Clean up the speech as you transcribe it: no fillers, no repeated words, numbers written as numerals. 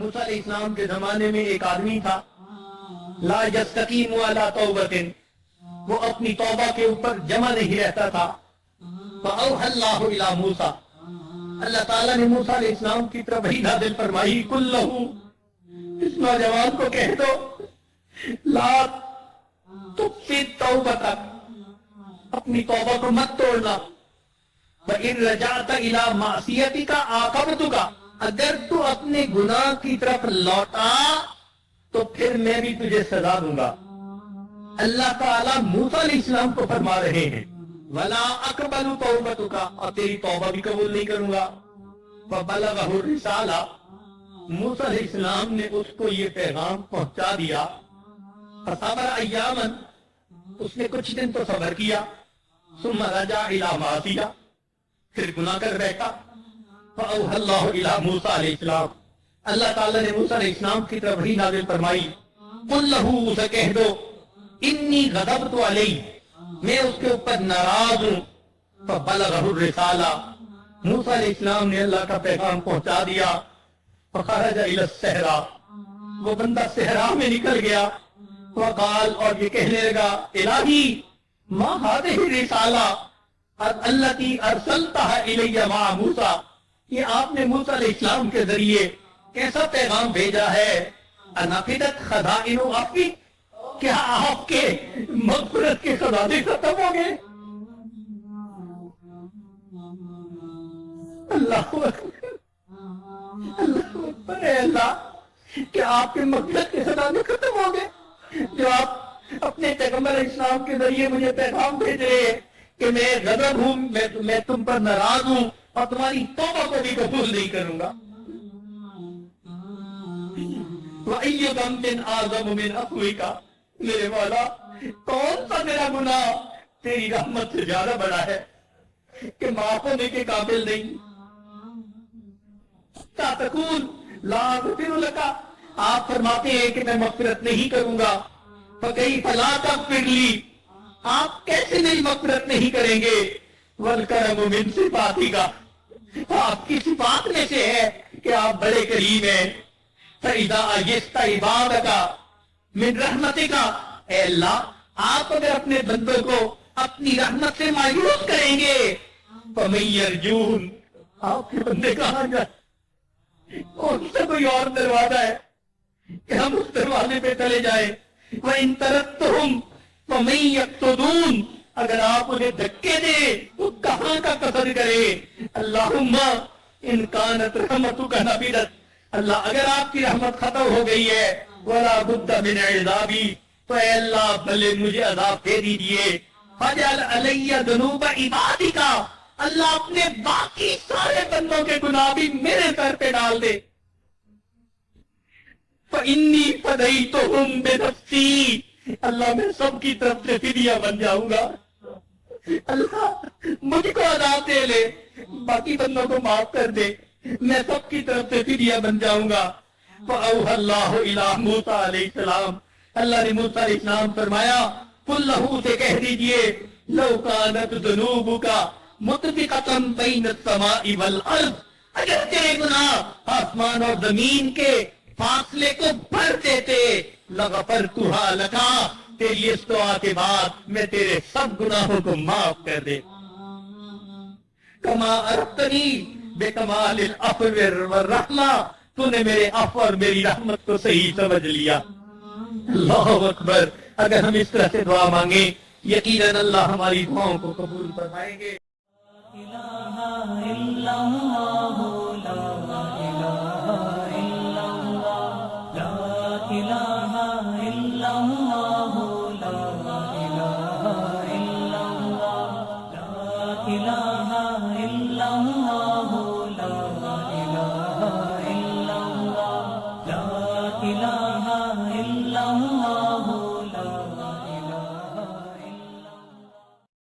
موسیٰ علیہ السلام کے زمانے میں ایک آدمی تھا، لا یستقیم علی توبۃ، وہ اپنی توبہ کے اوپر جمع نہیں رہتا تھا۔ فأوحى اللہ الی موسیٰ، اللہ تعالیٰ نے موسیٰ علیہ السلام کی طرف وحی نازل فرمائی، قل لہو، اس نوجوان کو کہہ دو، لا تفسد توبتک، اپنی توبہ کو مت توڑنا، وَإِن رَجَعْتَ إِلَى مَعْصِيَتِكَ عَاقَبْتُكَ، اگر تو اپنے گناہ کی طرف لوٹا تو پھر میں بھی تجھے سزا دوں گا۔ اللہ تعالیٰ موسیٰ علیہ السلام کو فرما رہے ہیں وَلَا أَقْبَلُ تَوْبَتُكَ، اور تیری توبہ بھی قبول نہیں کروں گا۔ فَبَلَغَهُ الرِّسَالَةَ، موسیٰ علیہ السلام نے اس کو یہ پیغام پہنچا دیا۔ فَصَبَرَ أَيَّامًا، اس نے کچھ دن تو صبر کیا۔ ثُمَّ رَجَعَ إِلَى مَعْصِيَتِهِ، پھر گناہ کر بیٹھا۔ فَأَوْحَى اللَّهُ إِلَى موسیٰ علیہ السلام، اللہ تعالیٰ نے موسیٰ علیہ السلام کی طرف وحی نازل فرمائی، قُل لَهُ، اسے کہہ دو، انی غضبت علیہ، میں اس کے اوپر ناراض ہوں۔ فَبَلَغَهُ الرِّسَالَةَ، موسیٰ علیہ السلام نے اللہ کا پیغام پہنچا دیا۔ فَخَرَجَ إِلَى الصَّحْرَاءِ، وہ بندہ صحرا میں نکل گیا۔ وقال، اور یہ کہنے لگا، الہی ما هذه الرسالة التي ارسلتها الی مع موسیٰ، یہ آپ نے موسیٰ علیہ السلام کے ذریعے کیسا پیغام بھیجا ہے؟ انفدت خزائن غفی، کیا آپ کے مغفرت کے خزانے ختم ہو گئے؟ اللہ اکبر، اللہ اکبر، اے اللہ، کیا آپ کے مغفرت کے خزانے ختم ہو گئے جو آپ اپنے پیغمبر علیہ السلام کے ذریعے مجھے پیغام بھیج رہے ہیں کہ میں غضب ہوں، میں تم پر ناراض ہوں اور تمہاری توبہ کو بھی قبول نہیں کروں گا۔ وَأَيُّ ذَنبٍ أَعْظَمُ مِنْ عَفْوِكَ، میرے مولا، کون سا میرا گناہ تیری رحمت سے زیادہ بڑا ہے کہ معاف ہونے کے قابل نہیں؟ تَقُولُ لَا أَغْفِرُ لَكَ، آپ فرماتے ہیں کہ میں مغفرت نہیں کروں گا۔ فَكَيْفَ لَا تَغْفِرْ لِي، آپ کیسے میری مغفرت نہیں کریں گے؟ وَالْكَرَمُ مِنْ صِفَاتِكَ، آپ کی صفات میں سے ہے کہ آپ بڑے کریم ہیں۔ فَإِذَا أَيَّسْتَ عِبَادَكَ مِنْ رَحْمَتِكَ، اے اللہ، آپ اگر اپنے بندوں کو اپنی رحمت سے مایوس کریں گے، فَمَن يَرْجُونَ، آپ کے بندے کہاں جائیں؟ کون سا کوئی اور دروازہ ہے کہ ہم اس دروازے پہ چلے جائیں؟ وَإِن تَرَدتُّهُمْ فَمَن يَقْصُدُونَ، اگر آپ انہیں دھکے دیں تو کہاں کا قصد کرے؟ اللہم ان کانت رحمتک نفدت، اللہ اگر آپ کی رحمت ختم ہو گئی ہے، وَلَا بُدَّ مِنْ عِذَابِي، تو اے اللہ بھلے مجھے عذاب دے دیجئے۔ فَجْعَلْ عَلَيَّ ذُنُوبَ عِبَادِكَ، اللہ اپنے باقی سارے بندوں کے گناہ بھی میرے سر پہ ڈال دے۔ فَإِنِّي فَدَيْتُهُمْ بِنَفْسِي، اللہ میں سب کی طرف سے فدیہ بن جاؤں گا۔ اللہ مجھ کو عذاب دے لے، باقی بندوں کو معاف کر دے، میں سب کی طرف سے فدیہ بن جاؤں گا۔ فَأَوْحَى اللَّهُ إِلَى موسیٰ علیہ السلام، اللہ نے موسیٰ علیہ السلام فرمایا، قُل لَهُ سے کہہ دیجئے، لَوْ كَانَتْ ذُنُوبُكَ مُطْبِقَةً بَيْنَ السَّمَاءِ وَالْأَرْضِ، اگر تیرے گناہ آسمان اور زمین کے فاصلے کو بھر دیتے، لَغَفَرْتُهَا لَكَ، تیری اس دعا کے بعد میں تیرے سب گناہوں کو معاف کر دے۔ کما ارتنی بکمال العفو والرحمہ، تو نے میرے عفو اور میری رحمت کو صحیح سمجھ لیا۔ اللہ اکبر، اگر ہم اس طرح سے دعا مانگیں یقیناً اللہ ہماری دعاؤں کو قبول فرمائیں گے۔